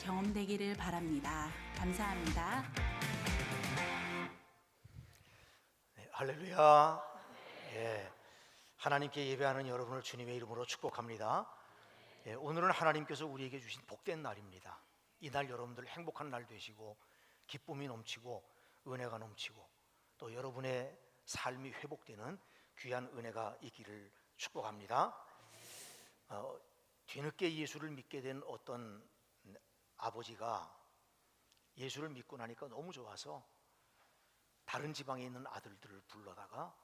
경험되기를 바랍니다. 감사합니다. 네, 할렐루야. 예, 하나님께 예배하는 여러분을 주님의 이름으로 축복합니다. 예, 오늘은 하나님께서 우리에게 주신 복된 날입니다. 이날 여러분들 행복한 날 되시고 기쁨이 넘치고 은혜가 넘치고 또 여러분의 삶이 회복되는 귀한 은혜가 있기를 축복합니다. 뒤늦게 예수를 믿게 된 어떤 아버지가 예수를 믿고 나니까 너무 좋아서 다른 지방에 있는 아들들을 불러다가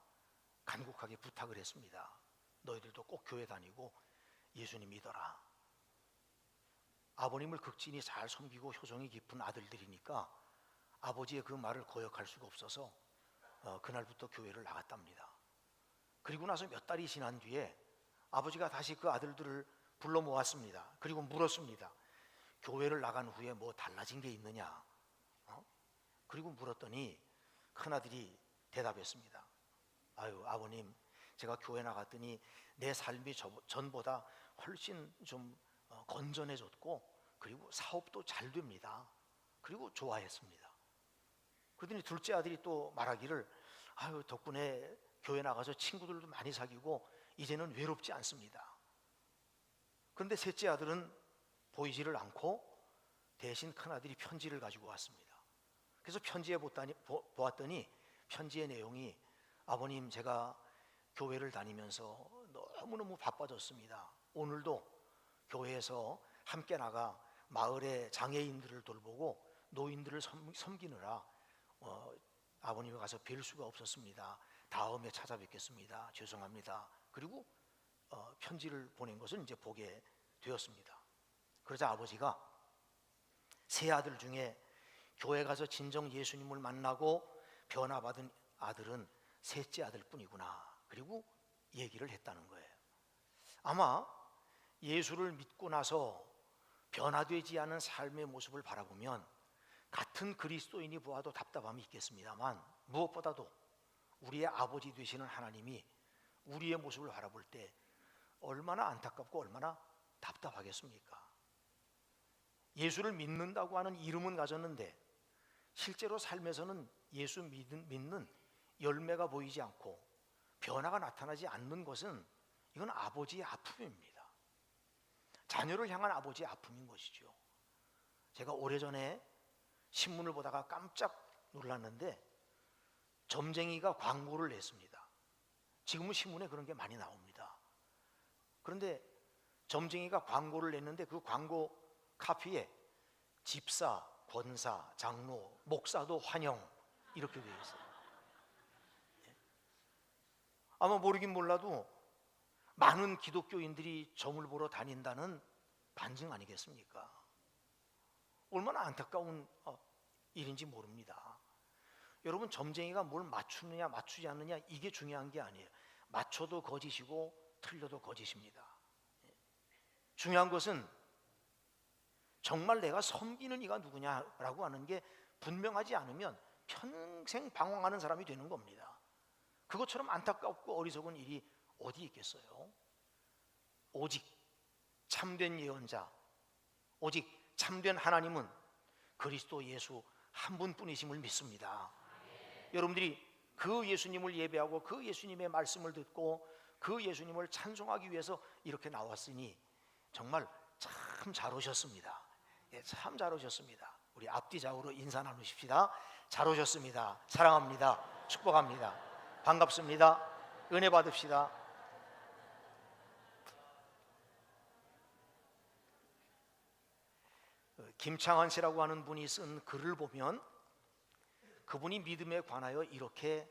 간곡하게 부탁을 했습니다. 너희들도 꼭 교회 다니고 예수님 믿어라. 아버님을 극진히 잘 섬기고 효성이 깊은 아들들이니까 아버지의 그 말을 거역할 수가 없어서 그날부터 교회를 나갔답니다. 그리고 나서 몇 달이 지난 뒤에 아버지가 다시 그 아들들을 불러 모았습니다. 그리고 물었습니다. 교회를 나간 후에 뭐 달라진 게 있느냐? 그리고 물었더니 큰아들이 대답했습니다. 아유, 아버님, 제가 교회 나갔더니 내 삶이 전보다 훨씬 좀 건전해졌고 그리고 사업도 잘 됩니다. 그리고 좋아했습니다. 그러더니 둘째 아들이 또 말하기를 아유, 덕분에 교회 나가서 친구들도 많이 사귀고 이제는 외롭지 않습니다. 그런데 셋째 아들은 보이지를 않고 대신 큰아들이 편지를 가지고 왔습니다. 그래서 편지에 보았더니 편지의 내용이 아버님, 제가 교회를 다니면서 너무너무 바빠졌습니다. 오늘도 교회에서 함께 나가 마을의 장애인들을 돌보고 노인들을 섬기느라 아버님을 가서 뵐 수가 없었습니다. 다음에 찾아뵙겠습니다. 죄송합니다. 그리고 편지를 보낸 것을 이제 보게 되었습니다. 그러자 아버지가 세 아들 중에 교회 가서 진정 예수님을 만나고 변화받은 아들은 셋째 아들 뿐이구나. 그리고 얘기를 했다는 거예요. 아마 예수를 믿고 나서 변화되지 않은 삶의 모습을 바라보면 같은 그리스도인이 보아도 답답함이 있겠습니다만 무엇보다도 우리의 아버지 되시는 하나님이 우리의 모습을 바라볼 때 얼마나 안타깝고 얼마나 답답하겠습니까? 예수를 믿는다고 하는 이름은 가졌는데 실제로 삶에서는 예수 믿는 열매가 보이지 않고 변화가 나타나지 않는 것은 이건 아버지의 아픔입니다. 자녀를 향한 아버지의 아픔인 것이죠. 제가 오래전에 신문을 보다가 깜짝 놀랐는데 점쟁이가 광고를 냈습니다. 지금은 신문에 그런 게 많이 나옵니다. 그런데 점쟁이가 광고를 냈는데 그 광고 카피에 집사, 권사, 장로, 목사도 환영 이렇게 되어 있어요. 아마 모르긴 몰라도 많은 기독교인들이 점을 보러 다닌다는 반증 아니겠습니까? 얼마나 안타까운 일인지 모릅니다. 여러분, 점쟁이가 뭘 맞추느냐 맞추지 않느냐 이게 중요한 게 아니에요. 맞춰도 거짓이고 틀려도 거짓입니다. 중요한 것은 정말 내가 섬기는 이가 누구냐라고 하는 게 분명하지 않으면 평생 방황하는 사람이 되는 겁니다. 그것처럼 안타깝고 어리석은 일이 어디 있겠어요? 오직 참된 예언자, 오직 참된 하나님은 그리스도 예수 한 분뿐이심을 믿습니다. 여러분들이 그 예수님을 예배하고 그 예수님의 말씀을 듣고 그 예수님을 찬송하기 위해서 이렇게 나왔으니 정말 참 잘 오셨습니다. 예, 참 잘 오셨습니다. 우리 앞뒤 좌우로 인사 나누십시다. 잘 오셨습니다. 사랑합니다. 축복합니다. 반갑습니다. 은혜 받읍시다. 김창환 씨라고 하는 분이 쓴 글을 보면 그분이 믿음에 관하여 이렇게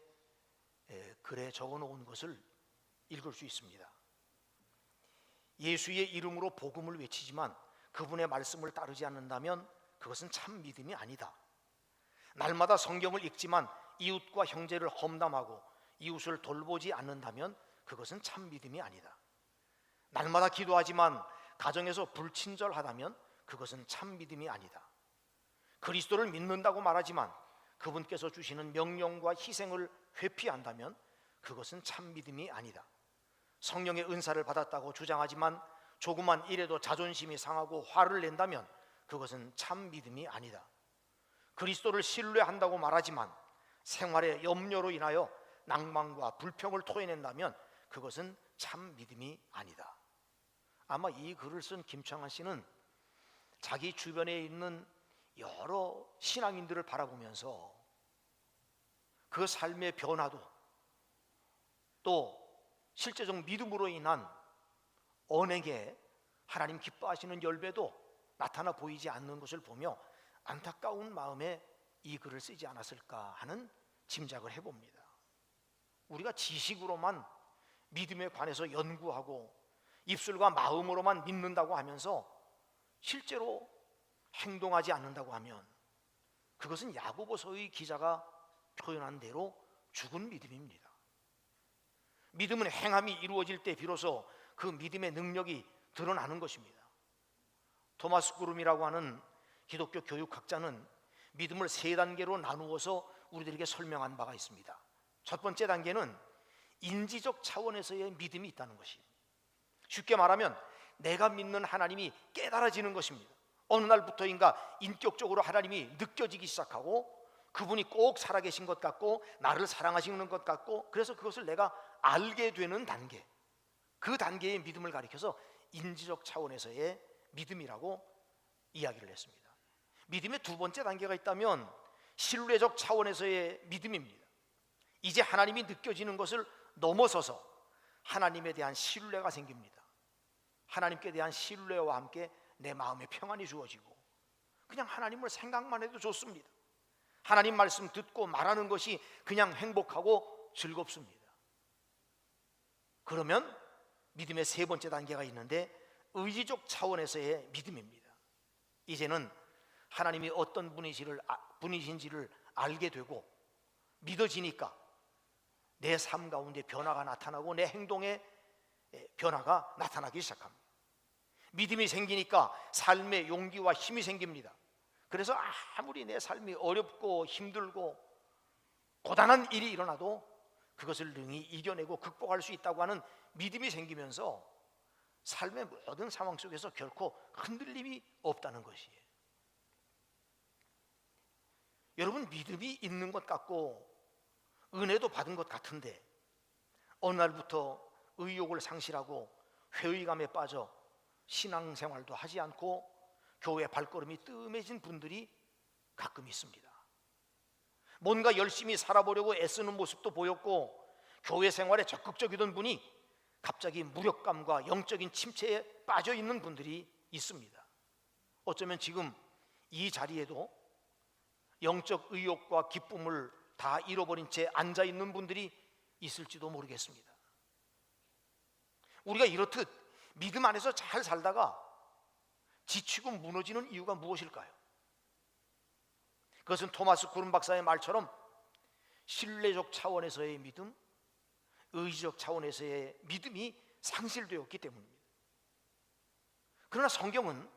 글에 적어놓은 것을 읽을 수 있습니다. 예수의 이름으로 복음을 외치지만 그분의 말씀을 따르지 않는다면 그것은 참 믿음이 아니다. 날마다 성경을 읽지만 이웃과 형제를 험담하고 이웃을 돌보지 않는다면 그것은 참 믿음이 아니다. 날마다 기도하지만 가정에서 불친절하다면 그것은 참 믿음이 아니다. 그리스도를 믿는다고 말하지만 그분께서 주시는 명령과 희생을 회피한다면 그것은 참 믿음이 아니다. 성령의 은사를 받았다고 주장하지만 조그만 일에도 자존심이 상하고 화를 낸다면 그것은 참 믿음이 아니다. 그리스도를 신뢰한다고 말하지만 생활의 염려로 인하여 낭만과 불평을 토해낸다면 그것은 참 믿음이 아니다. 아마 이 글을 쓴 김창환 씨는 자기 주변에 있는 여러 신앙인들을 바라보면서 그 삶의 변화도 또 실제적 믿음으로 인한 언행에 하나님 기뻐하시는 열매도 나타나 보이지 않는 것을 보며 안타까운 마음에 이 글을 쓰지 않았을까 하는 짐작을 해봅니다. 우리가 지식으로만 믿음에 관해서 연구하고 입술과 마음으로만 믿는다고 하면서 실제로 행동하지 않는다고 하면 그것은 야고보서의 기자가 표현한 대로 죽은 믿음입니다. 믿음은 행함이 이루어질 때 비로소 그 믿음의 능력이 드러나는 것입니다. 토마스 구름이라고 하는 기독교 교육학자는 믿음을 세 단계로 나누어서 우리들에게 설명한 바가 있습니다. 첫 번째 단계는 인지적 차원에서의 믿음이 있다는 것입니다. 쉽게 말하면 내가 믿는 하나님이 깨달아지는 것입니다. 어느 날부터인가 인격적으로 하나님이 느껴지기 시작하고 그분이 꼭 살아계신 것 같고 나를 사랑하시는 것 같고 그래서 그것을 내가 알게 되는 단계, 그 단계의 믿음을 가리켜서 인지적 차원에서의 믿음이라고 이야기를 했습니다. 믿음의 두 번째 단계가 있다면 신뢰적 차원에서의 믿음입니다. 이제 하나님이 느껴지는 것을 넘어서서 하나님에 대한 신뢰가 생깁니다. 하나님께 대한 신뢰와 함께 내 마음에 평안이 주어지고 그냥 하나님을 생각만 해도 좋습니다. 하나님 말씀 듣고 말하는 것이 그냥 행복하고 즐겁습니다. 그러면 믿음의 세 번째 단계가 있는데 의지적 차원에서의 믿음입니다. 이제는 하나님이 어떤 분이신지를 알게 되고 믿어지니까 내 삶 가운데 변화가 나타나고 내 행동에 변화가 나타나기 시작합니다. 믿음이 생기니까 삶의 용기와 힘이 생깁니다. 그래서 아무리 내 삶이 어렵고 힘들고 고단한 일이 일어나도 그것을 능히 이겨내고 극복할 수 있다고 하는 믿음이 생기면서 삶의 모든 상황 속에서 결코 흔들림이 없다는 것이에요. 여러분, 믿음이 있는 것 같고 은혜도 받은 것 같은데 어느 날부터 의욕을 상실하고 회의감에 빠져 신앙생활도 하지 않고 교회 발걸음이 뜸해진 분들이 가끔 있습니다. 뭔가 열심히 살아보려고 애쓰는 모습도 보였고 교회 생활에 적극적이던 분이 갑자기 무력감과 영적인 침체에 빠져 있는 분들이 있습니다. 어쩌면 지금 이 자리에도 영적 의욕과 기쁨을 다 잃어버린 채 앉아 있는 분들이 있을지도 모르겠습니다. 우리가 이렇듯 믿음 안에서 잘 살다가 지치고 무너지는 이유가 무엇일까요? 그것은 토마스 구름 박사의 말처럼 신뢰적 차원에서의 믿음, 의지적 차원에서의 믿음이 상실되었기 때문입니다. 그러나 성경은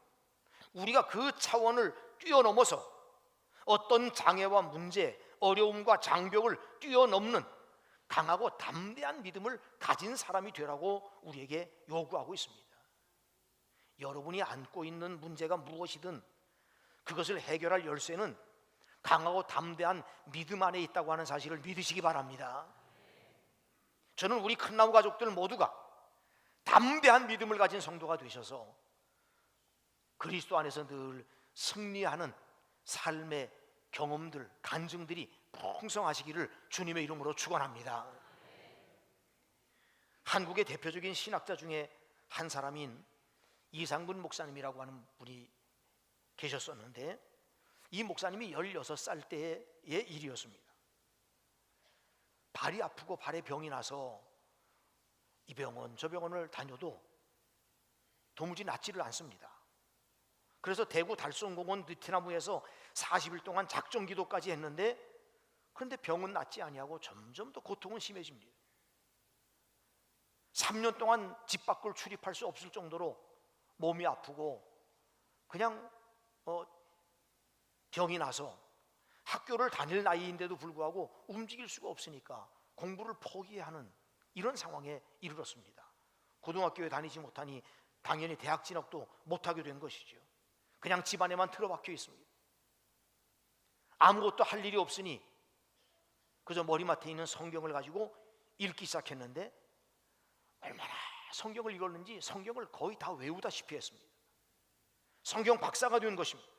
우리가 그 차원을 뛰어넘어서 어떤 장애와 문제, 어려움과 장벽을 뛰어넘는 강하고 담대한 믿음을 가진 사람이 되라고 우리에게 요구하고 있습니다. 여러분이 안고 있는 문제가 무엇이든 그것을 해결할 열쇠는 강하고 담대한 믿음 안에 있다고 하는 사실을 믿으시기 바랍니다. 저는 우리 큰나무 가족들 모두가 담대한 믿음을 가진 성도가 되셔서 그리스도 안에서 늘 승리하는 삶의 경험들, 간증들이 풍성하시기를 주님의 이름으로 축원합니다. 한국의 대표적인 신학자 중에 한 사람인 이상근 목사님이라고 하는 분이 계셨었는데 이 목사님이 16살 때의 일이었습니다. 발이 아프고 발에 병이 나서 이 병원 저 병원을 다녀도 도무지 낫지를 않습니다. 그래서 대구 달성공원 느티나무에서 40일 동안 작정 기도까지 했는데 그런데 병은 낫지 아니하고 점점 더 고통은 심해집니다. 3년 동안 집 밖을 출입할 수 없을 정도로 몸이 아프고 그냥 병이 나서 학교를 다닐 나이인데도 불구하고 움직일 수가 없으니까 공부를 포기해야 하는 이런 상황에 이르렀습니다. 고등학교에 다니지 못하니 당연히 대학 진학도 못하게 된 것이죠. 그냥 집안에만 틀어박혀 있습니다. 아무것도 할 일이 없으니 그저 머리맡에 있는 성경을 가지고 읽기 시작했는데 얼마나 성경을 읽었는지 성경을 거의 다 외우다시피 했습니다. 성경 박사가 된 것입니다.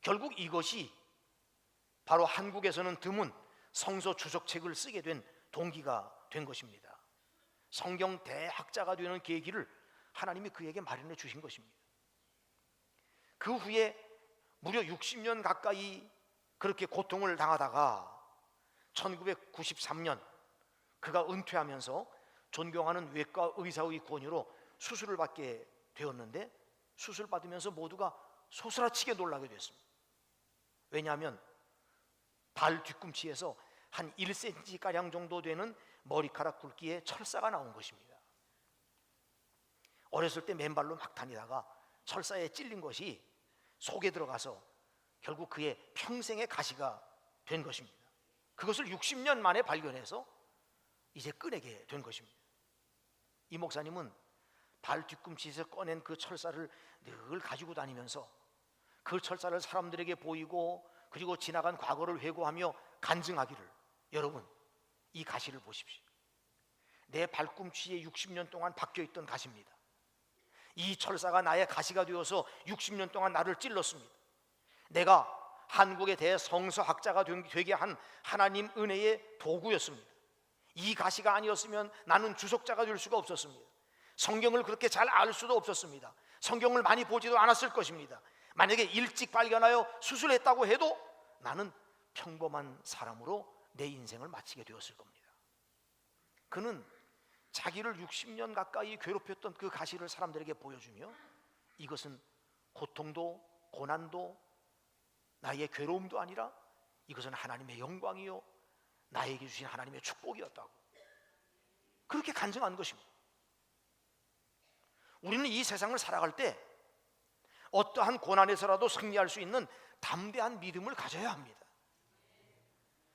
결국 이것이 바로 한국에서는 드문 성서 주석책을 쓰게 된 동기가 된 것입니다. 성경 대학자가 되는 계기를 하나님이 그에게 마련해 주신 것입니다. 그 후에 무려 60년 가까이 그렇게 고통을 당하다가 1993년 그가 은퇴하면서 존경하는 외과 의사의 권유로 수술을 받게 되었는데, 수술 받으면서 모두가 소스라치게 놀라게 됐습니다. 왜냐하면 발 뒤꿈치에서 한 1cm가량 정도 되는 머리카락 굵기의 철사가 나온 것입니다. 어렸을 때 맨발로 막 다니다가 철사에 찔린 것이 속에 들어가서 결국 그의 평생의 가시가 된 것입니다. 그것을 60년 만에 발견해서 이제 꺼내게 된 것입니다. 이 목사님은 발 뒤꿈치에서 꺼낸 그 철사를 늘 가지고 다니면서 그 철사를 사람들에게 보이고 그리고 지나간 과거를 회고하며 간증하기를, 여러분 이 가시를 보십시오. 내 발꿈치에 60년 동안 박혀있던 가시입니다. 이 철사가 나의 가시가 되어서 60년 동안 나를 찔렀습니다. 내가 한국의 대성서학자가 되게 한 하나님 은혜의 도구였습니다. 이 가시가 아니었으면 나는 주석자가 될 수가 없었습니다. 성경을 그렇게 잘 알 수도 없었습니다. 성경을 많이 보지도 않았을 것입니다. 만약에 일찍 발견하여 수술했다고 해도 나는 평범한 사람으로 내 인생을 마치게 되었을 겁니다. 그는 자기를 60년 가까이 괴롭혔던 그 가시를 사람들에게 보여주며 이것은 고통도 고난도 나의 괴로움도 아니라 이것은 하나님의 영광이요 나에게 주신 하나님의 축복이었다고 그렇게 간증한 것입니다. 우리는 이 세상을 살아갈 때 어떠한 고난에서라도 승리할 수 있는 담대한 믿음을 가져야 합니다.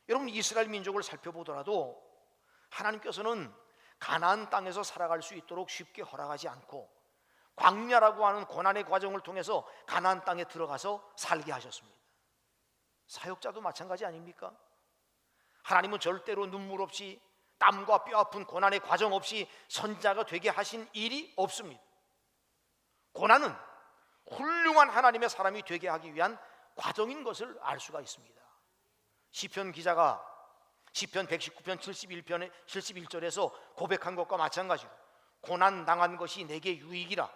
여러분, 이스라엘 민족을 살펴보더라도 하나님께서는 가나안 땅에서 살아갈 수 있도록 쉽게 허락하지 않고 광야라고 하는 고난의 과정을 통해서 가나안 땅에 들어가서 살게 하셨습니다. 사역자도 마찬가지 아닙니까? 하나님은 절대로 눈물 없이 땀과 뼈 아픈 고난의 과정 없이 선지자가 되게 하신 일이 없습니다. 고난은 훌륭한 하나님의 사람이 되게 하기 위한 과정인 것을 알 수가 있습니다. 시편 기자가 시편 119편 71절에서 고백한 것과 마찬가지로 고난 당한 것이 내게 유익이라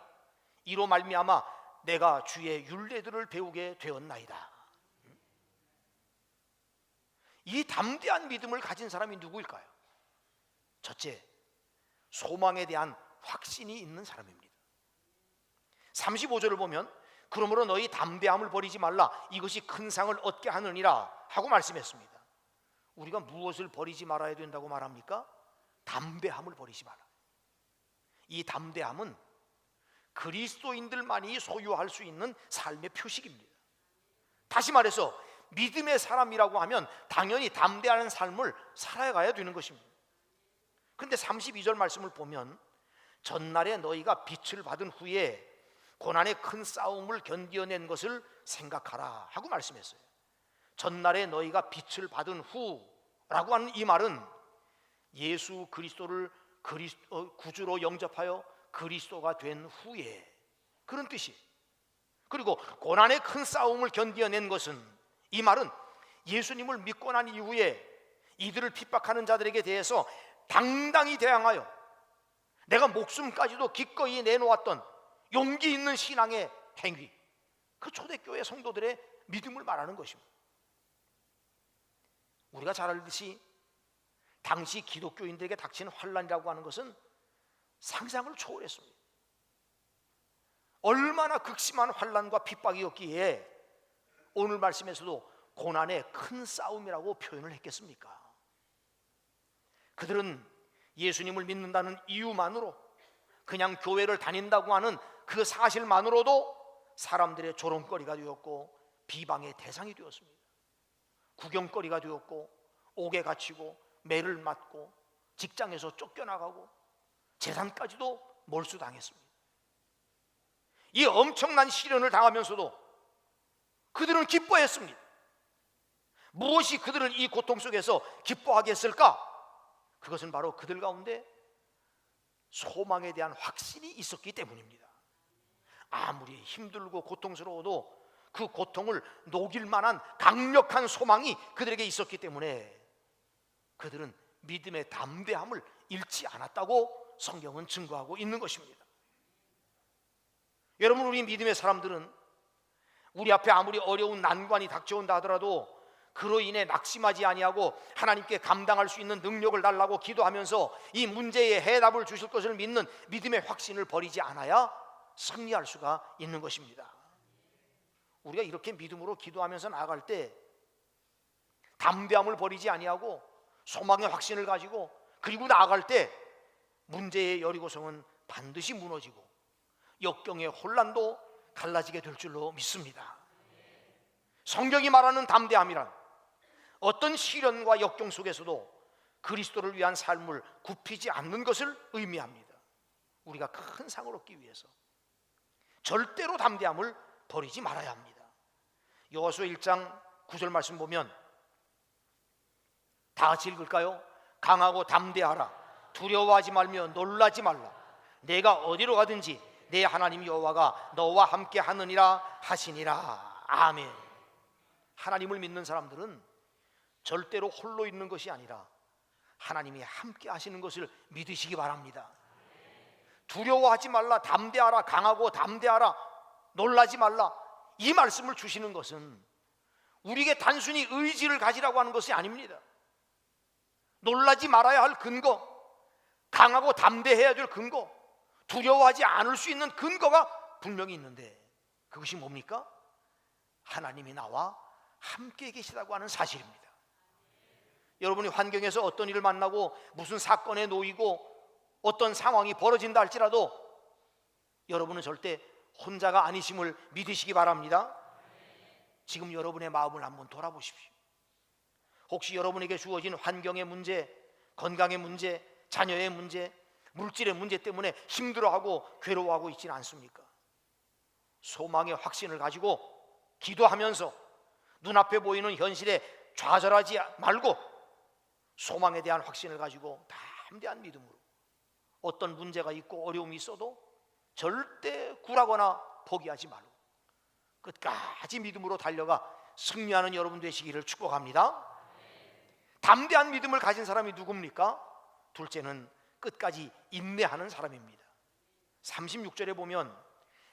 이로 말미암아 내가 주의 율례들을 배우게 되었나이다. 이 담대한 믿음을 가진 사람이 누구일까요? 첫째, 소망에 대한 확신이 있는 사람입니다. 35절을 보면 그러므로 너희 담대함을 버리지 말라 이것이 큰 상을 얻게 하느니라 하고 말씀했습니다. 우리가 무엇을 버리지 말아야 된다고 말합니까? 담대함을 버리지 마라. 이 담대함은 그리스도인들만이 소유할 수 있는 삶의 표식입니다. 다시 말해서 믿음의 사람이라고 하면 당연히 담대한 삶을 살아가야 되는 것입니다. 그런데 32절 말씀을 보면 전날에 너희가 빛을 받은 후에 고난의 큰 싸움을 견뎌낸 것을 생각하라 하고 말씀했어요. 전날에 너희가 빛을 받은 후라고 하는 이 말은 예수 그리스도를 구주로 영접하여 그리스도가 된 후에 그런 뜻이에요. 그리고 고난의 큰 싸움을 견뎌낸 것은 이 말은 예수님을 믿고 난 이후에 이들을 핍박하는 자들에게 대해서 당당히 대항하여 내가 목숨까지도 기꺼이 내놓았던 용기 있는 신앙의 행위, 그 초대교회 성도들의 믿음을 말하는 것입니다. 우리가 잘 알듯이 당시 기독교인들에게 닥친 환난이라고 하는 것은 상상을 초월했습니다. 얼마나 극심한 환난과 핍박이었기에 오늘 말씀에서도 고난의 큰 싸움이라고 표현을 했겠습니까? 그들은 예수님을 믿는다는 이유만으로, 그냥 교회를 다닌다고 하는 그 사실만으로도 사람들의 조롱거리가 되었고 비방의 대상이 되었습니다. 구경거리가 되었고 옥에 갇히고 매를 맞고 직장에서 쫓겨나가고 재산까지도 몰수당했습니다. 이 엄청난 시련을 당하면서도 그들은 기뻐했습니다. 무엇이 그들을 이 고통 속에서 기뻐하게 했을까? 그것은 바로 그들 가운데 소망에 대한 확신이 있었기 때문입니다. 아무리 힘들고 고통스러워도 그 고통을 녹일 만한 강력한 소망이 그들에게 있었기 때문에 그들은 믿음의 담대함을 잃지 않았다고 성경은 증거하고 있는 것입니다. 여러분, 우리 믿음의 사람들은 우리 앞에 아무리 어려운 난관이 닥쳐온다 하더라도 그로 인해 낙심하지 아니하고 하나님께 감당할 수 있는 능력을 달라고 기도하면서 이 문제에 해답을 주실 것을 믿는 믿음의 확신을 버리지 않아야 승리할 수가 있는 것입니다. 우리가 이렇게 믿음으로 기도하면서 나아갈 때 담대함을 버리지 아니하고 소망의 확신을 가지고 그리고 나아갈 때 문제의 여리고성은 반드시 무너지고 역경의 혼란도 갈라지게 될 줄로 믿습니다. 성경이 말하는 담대함이란 어떤 시련과 역경 속에서도 그리스도를 위한 삶을 굽히지 않는 것을 의미합니다. 우리가 큰 상을 얻기 위해서 절대로 담대함을 버리지 말아야 합니다. 여호수아 1장 9절 말씀 보면 다 같이 읽을까요? 강하고 담대하라. 두려워하지 말며 놀라지 말라. 내가 어디로 가든지 내 하나님 여호와가 너와 함께 하느니라 하시니라. 아멘. 하나님을 믿는 사람들은 절대로 홀로 있는 것이 아니라 하나님이 함께 하시는 것을 믿으시기 바랍니다. 두려워하지 말라, 담대하라, 강하고 담대하라, 놀라지 말라, 이 말씀을 주시는 것은 우리에게 단순히 의지를 가지라고 하는 것이 아닙니다. 놀라지 말아야 할 근거, 강하고 담대해야 될 근거, 두려워하지 않을 수 있는 근거가 분명히 있는데 그것이 뭡니까? 하나님이 나와 함께 계시다고 하는 사실입니다. 여러분이 환경에서 어떤 일을 만나고 무슨 사건에 놓이고 어떤 상황이 벌어진다 할지라도 여러분은 절대 혼자가 아니심을 믿으시기 바랍니다. 지금 여러분의 마음을 한번 돌아보십시오. 혹시 여러분에게 주어진 환경의 문제, 건강의 문제, 자녀의 문제, 물질의 문제 때문에 힘들어하고 괴로워하고 있지는 않습니까? 소망의 확신을 가지고 기도하면서 눈앞에 보이는 현실에 좌절하지 말고 소망에 대한 확신을 가지고 담대한 믿음으로 어떤 문제가 있고 어려움이 있어도 절대 굴하거나 포기하지 말고 끝까지 믿음으로 달려가 승리하는 여러분 되시기를 축복합니다. 담대한 믿음을 가진 사람이 누굽니까? 둘째는 끝까지 인내하는 사람입니다. 36절에 보면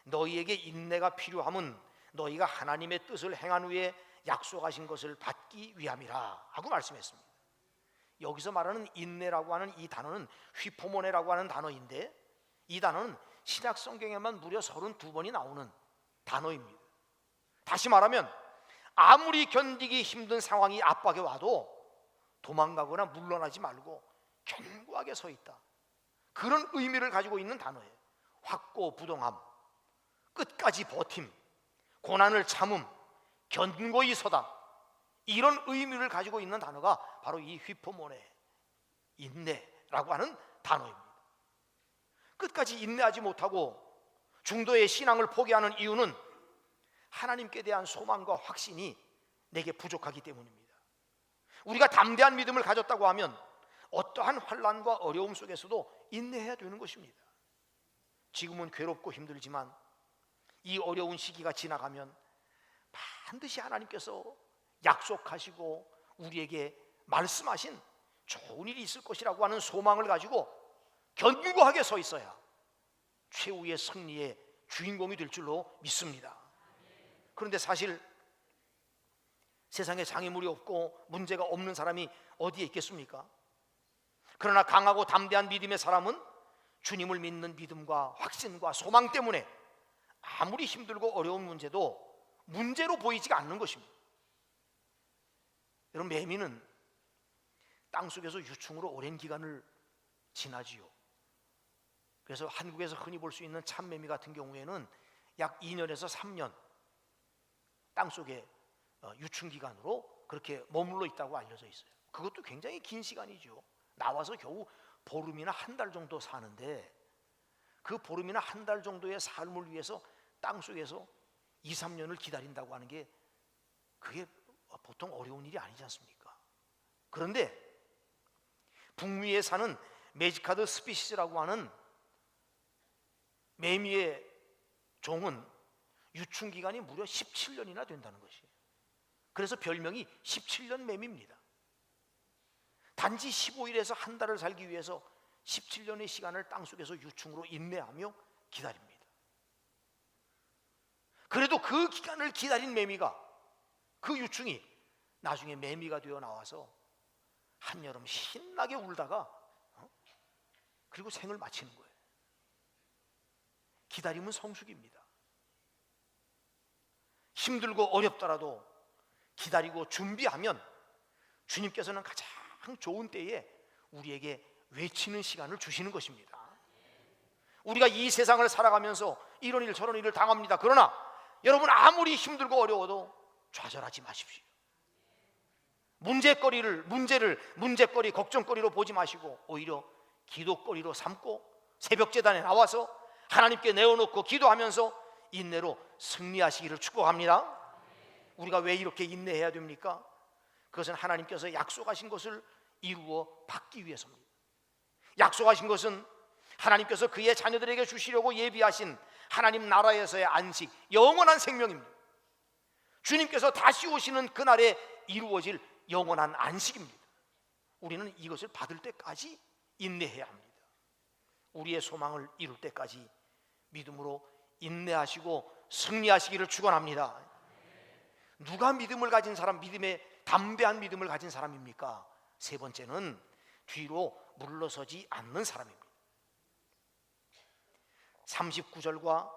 너희에게 인내가 필요함은 너희가 하나님의 뜻을 행한 후에 약속하신 것을 받기 위함이라 하고 말씀했습니다. 여기서 말하는 인내라고 하는 이 단어는 휘포모네라고 하는 단어인데 이 단어는 신약 성경에만 무려 32번이 나오는 단어입니다. 다시 말하면 아무리 견디기 힘든 상황이 압박에 와도 도망가거나 물러나지 말고 견고하게 서 있다, 그런 의미를 가지고 있는 단어예요. 확고부동함, 끝까지 버팀, 고난을 참음, 견고히 서다, 이런 의미를 가지고 있는 단어가 바로 이 휘포모네, 인내라고 하는 단어입니다. 끝까지 인내하지 못하고 중도의 신앙을 포기하는 이유는 하나님께 대한 소망과 확신이 내게 부족하기 때문입니다. 우리가 담대한 믿음을 가졌다고 하면 어떠한 환난과 어려움 속에서도 인내해야 되는 것입니다. 지금은 괴롭고 힘들지만 이 어려운 시기가 지나가면 반드시 하나님께서 약속하시고 우리에게 말씀하신 좋은 일이 있을 것이라고 하는 소망을 가지고 견고하게 서 있어야 최후의 승리의 주인공이 될 줄로 믿습니다. 그런데 사실 세상에 장애물이 없고 문제가 없는 사람이 어디에 있겠습니까? 그러나 강하고 담대한 믿음의 사람은 주님을 믿는 믿음과 확신과 소망 때문에 아무리 힘들고 어려운 문제도 문제로 보이지가 않는 것입니다. 여러분, 매미는 땅속에서 유충으로 오랜 기간을 지나지요. 그래서 한국에서 흔히 볼 수 있는 참매미 같은 경우에는 약 2년에서 3년 땅속에 유충기간으로 그렇게 머물러 있다고 알려져 있어요. 그것도 굉장히 긴 시간이죠. 나와서 겨우 보름이나 한 달 정도 사는데 그 보름이나 한 달 정도의 삶을 위해서 땅속에서 2, 3년을 기다린다고 하는 게 그게 보통 어려운 일이 아니지 않습니까? 그런데 북미에 사는 매지카드 스피시스라고 하는 매미의 종은 유충기간이 무려 17년이나 된다는 것이에요. 그래서 별명이 17년 매미입니다. 단지 15일에서 한 달을 살기 위해서 17년의 시간을 땅속에서 유충으로 인내하며 기다립니다. 그래도 그 기간을 기다린 매미가, 그 유충이 나중에 매미가 되어 나와서 한여름 신나게 울다가 그리고 생을 마치는 거예요. 기다림은 성숙입니다. 힘들고 어렵더라도 기다리고 준비하면 주님께서는 가장 좋은 때에 우리에게 외치는 시간을 주시는 것입니다. 우리가 이 세상을 살아가면서 이런 일 저런 일을 당합니다. 그러나 여러분, 아무리 힘들고 어려워도 좌절하지 마십시오. 문제거리, 걱정거리로 보지 마시고 오히려 기도거리로 삼고 새벽 제단에 나와서 하나님께 내어놓고 기도하면서 인내로 승리하시기를 축복합니다. 우리가 왜 이렇게 인내해야 됩니까? 그것은 하나님께서 약속하신 것을 이루어 받기 위해서입니다. 약속하신 것은 하나님께서 그의 자녀들에게 주시려고 예비하신 하나님 나라에서의 안식, 영원한 생명입니다. 주님께서 다시 오시는 그날에 이루어질 영원한 안식입니다. 우리는 이것을 받을 때까지 인내해야 합니다. 우리의 소망을 이룰 때까지 믿음으로 인내하시고 승리하시기를 축원합니다. 누가 믿음을 가진 사람, 담대한 믿음을 가진 사람입니까? 세 번째는 뒤로 물러서지 않는 사람입니다. 38절과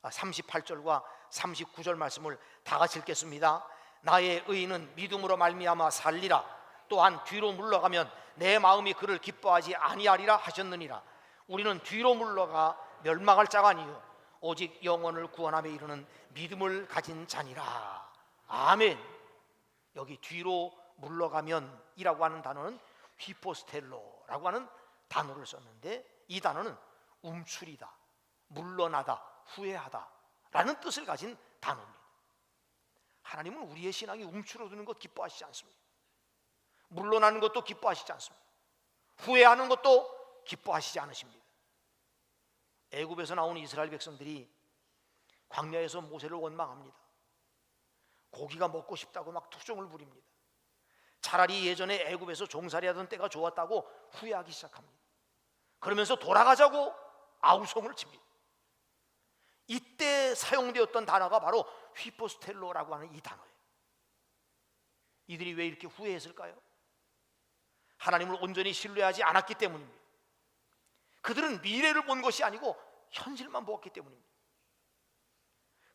39절 말씀을 다 같이 읽겠습니다. 나의 의인은 믿음으로 말미암아 살리라. 또한 뒤로 물러가면 내 마음이 그를 기뻐하지 아니하리라 하셨느니라. 우리는 뒤로 물러가 멸망할 자가 아니요 오직 영혼을 구원함에 이르는 믿음을 가진 자니라. 아멘. 여기 뒤로 물러가면이라고 하는 단어는 휘포스텔로라고 하는 단어를 썼는데, 이 단어는 움츠리다, 물러나다, 후회하다 라는 뜻을 가진 단어입니다. 하나님은 우리의 신앙이 움츠러드는 것 기뻐하시지 않습니다. 물러나는 것도 기뻐하시지 않습니다. 후회하는 것도 기뻐하시지 않으십니다. 애굽에서 나온 이스라엘 백성들이 광야에서 모세를 원망합니다. 고기가 먹고 싶다고 막 투정을 부립니다. 차라리 예전에 애굽에서 종살이하던 때가 좋았다고 후회하기 시작합니다. 그러면서 돌아가자고 아우성을 칩니다. 이때 사용되었던 단어가 바로 휘포스텔로라고 하는 이 단어예요. 이들이 왜 이렇게 후회했을까요? 하나님을 온전히 신뢰하지 않았기 때문입니다. 그들은 미래를 본 것이 아니고 현실만 보았기 때문입니다.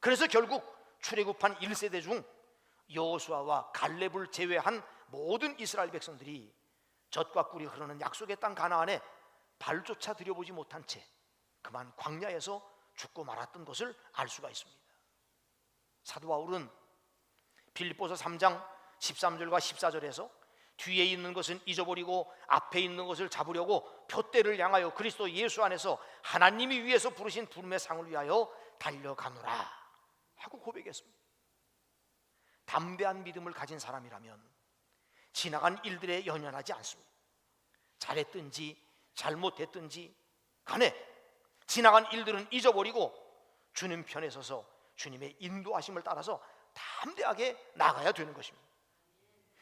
그래서 결국 출애굽한 1세대 중 여호수아와 갈렙을 제외한 모든 이스라엘 백성들이 젖과 꿀이 흐르는 약속의 땅 가나안에 발조차 들여보지 못한 채 그만 광야에서 죽고 말았던 것을 알 수가 있습니다. 사도 바울은 빌립보서 3장 13절과 14절에서 뒤에 있는 것은 잊어버리고 앞에 있는 것을 잡으려고 표대를 향하여 그리스도 예수 안에서 하나님이 위에서 부르신 부름의 상을 위하여 달려가노라 하고 고백했습니다. 담대한 믿음을 가진 사람이라면 지나간 일들에 연연하지 않습니다. 잘했든지 잘못했든지 간에 지나간 일들은 잊어버리고 주님 편에 서서 주님의 인도하심을 따라서 담대하게 나가야 되는 것입니다.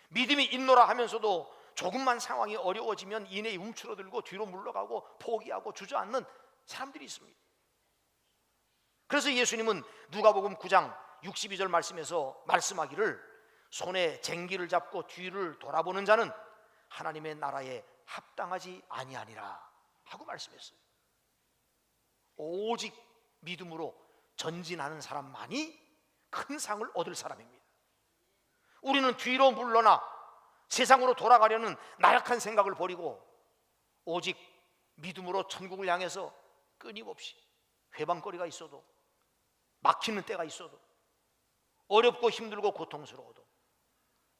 믿음이 있노라 하면서도 조금만 상황이 어려워지면 이내 움츠러들고 뒤로 물러가고 포기하고 주저앉는 사람들이 있습니다. 그래서 예수님은 누가복음 9장 62절 말씀에서 말씀하기를 손에 쟁기를 잡고 뒤를 돌아보는 자는 하나님의 나라에 합당하지 아니하니라 하고 말씀했어요. 오직 믿음으로 전진하는 사람만이 큰 상을 얻을 사람입니다. 우리는 뒤로 물러나 세상으로 돌아가려는 나약한 생각을 버리고 오직 믿음으로 천국을 향해서 끊임없이 회방거리가 있어도 막히는 때가 있어도 어렵고 힘들고 고통스러워도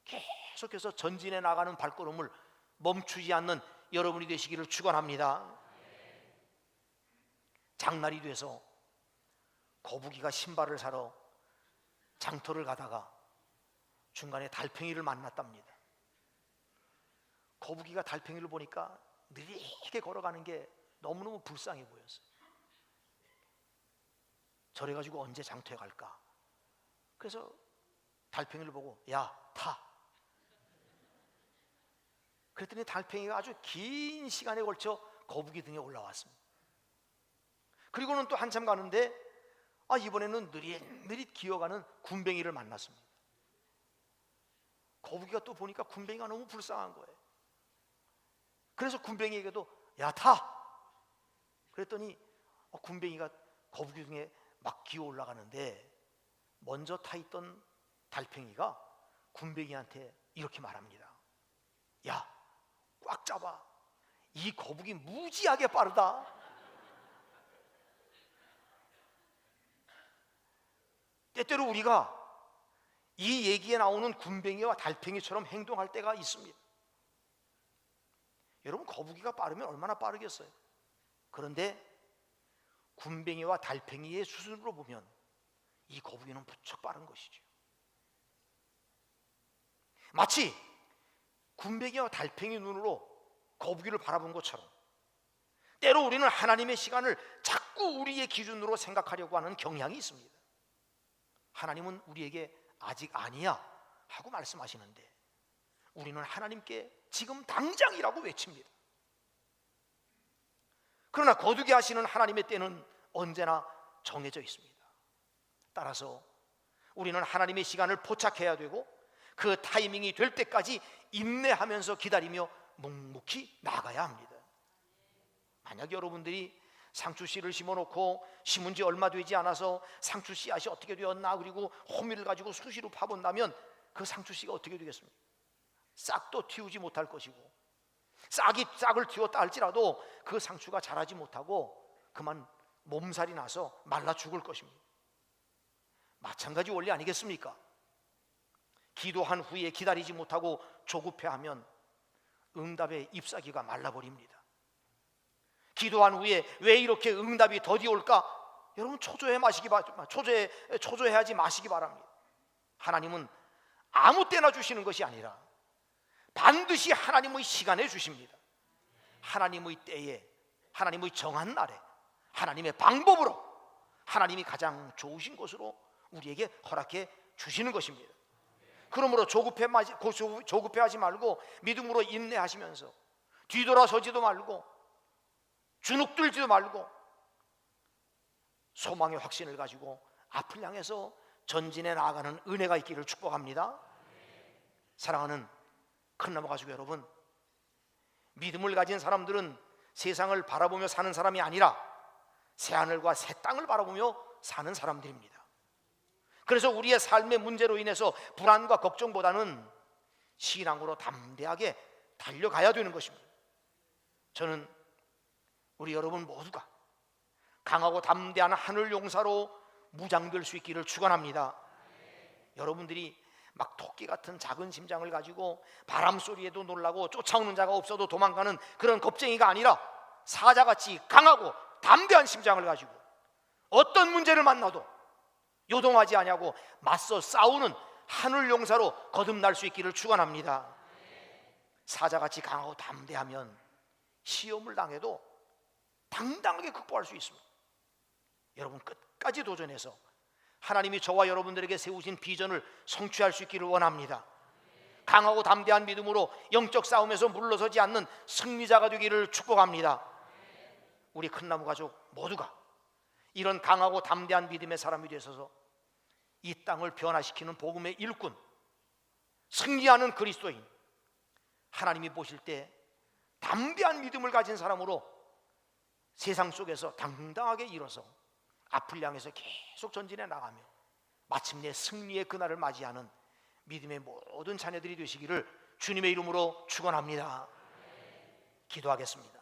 계속해서 전진해 나가는 발걸음을 멈추지 않는 여러분이 되시기를 축원합니다. 장날이 돼서 거북이가 신발을 사러 장터를 가다가 중간에 달팽이를 만났답니다. 거북이가 달팽이를 보니까 느리게 걸어가는 게 너무너무 불쌍해 보였어요. 저래가지고 언제 장터에 갈까? 그래서 달팽이를 보고 야, 타. 그랬더니 달팽이가 아주 긴 시간에 걸쳐 거북이 등에 올라왔습니다. 그리고는 또 한참 가는데 이번에는 느릿느릿 기어가는 군뱅이를 만났습니다. 거북이가 또 보니까 군뱅이가 너무 불쌍한 거예요. 그래서 군뱅이에게도 야, 타. 그랬더니 군뱅이가 거북이 등에 막 기어 올라가는데 먼저 타 있던 달팽이가 군뱅이한테 이렇게 말합니다. 야, 꽉 잡아. 이 거북이 무지하게 빠르다. 때때로 우리가 이 얘기에 나오는 군뱅이와 달팽이처럼 행동할 때가 있습니다. 여러분, 거북이가 빠르면 얼마나 빠르겠어요? 그런데 군뱅이와 달팽이의 수준으로 보면 이 거북이는 무척 빠른 것이죠. 마치 군뱅이와 달팽이 눈으로 거북이를 바라본 것처럼 때로 우리는 하나님의 시간을 자꾸 우리의 기준으로 생각하려고 하는 경향이 있습니다. 하나님은 우리에게 아직 아니야 하고 말씀하시는데 우리는 하나님께 지금 당장이라고 외칩니다. 그러나 거두게 하시는 하나님의 때는 언제나 정해져 있습니다. 따라서 우리는 하나님의 시간을 포착해야 되고 그 타이밍이 될 때까지 인내하면서 기다리며 묵묵히 나가야 합니다. 만약 여러분들이 상추씨를 심어놓고 심은 지 얼마 되지 않아서 상추 씨앗이 어떻게 되었나 그리고 호미를 가지고 수시로 파본다면 그 상추씨가 어떻게 되겠습니까? 싹도 틔우지 못할 것이고 싹을 틔웠다 할지라도 그 상추가 자라지 못하고 그만 몸살이 나서 말라 죽을 것입니다. 마찬가지 원리 아니겠습니까? 기도한 후에 기다리지 못하고 조급해하면 응답의 잎사귀가 말라버립니다. 기도한 후에 왜 이렇게 응답이 더디 올까? 여러분, 초조해하지 마시기 바랍니다. 하나님은 아무 때나 주시는 것이 아니라 반드시 하나님의 시간에 주십니다. 하나님의 때에, 하나님의 정한 날에, 하나님의 방법으로, 하나님이 가장 좋으신 것으로 우리에게 허락해 주시는 것입니다. 그러므로 조급해하지 말고 믿음으로 인내하시면서 뒤돌아서지도 말고 주눅들지도 말고 소망의 확신을 가지고 앞을 향해서 전진해 나아가는 은혜가 있기를 축복합니다. 사랑하는 큰나무 가족 여러분, 믿음을 가진 사람들은 세상을 바라보며 사는 사람이 아니라 새하늘과 새 땅을 바라보며 사는 사람들입니다. 그래서 우리의 삶의 문제로 인해서 불안과 걱정보다는 신앙으로 담대하게 달려가야 되는 것입니다. 저는 우리 여러분 모두가 강하고 담대한 하늘 용사로 무장될 수 있기를 축원합니다. 여러분들이 막 토끼 같은 작은 심장을 가지고 바람 소리에도 놀라고 쫓아오는 자가 없어도 도망가는 그런 겁쟁이가 아니라 사자같이 강하고 담대한 심장을 가지고 어떤 문제를 만나도 요동하지 아니하고 맞서 싸우는 하늘 용사로 거듭날 수 있기를 축원합니다. 사자같이 강하고 담대하면 시험을 당해도 당당하게 극복할 수 있습니다. 여러분, 끝까지 도전해서 하나님이 저와 여러분들에게 세우신 비전을 성취할 수 있기를 원합니다. 강하고 담대한 믿음으로 영적 싸움에서 물러서지 않는 승리자가 되기를 축복합니다. 우리 큰나무 가족 모두가 이런 강하고 담대한 믿음의 사람이 되셔서 이 땅을 변화시키는 복음의 일꾼, 승리하는 그리스도인, 하나님이 보실 때 담대한 믿음을 가진 사람으로 세상 속에서 당당하게 일어서 앞을 향해서 계속 전진해 나가며 마침내 승리의 그날을 맞이하는 믿음의 모든 자녀들이 되시기를 주님의 이름으로 축원합니다. 기도하겠습니다.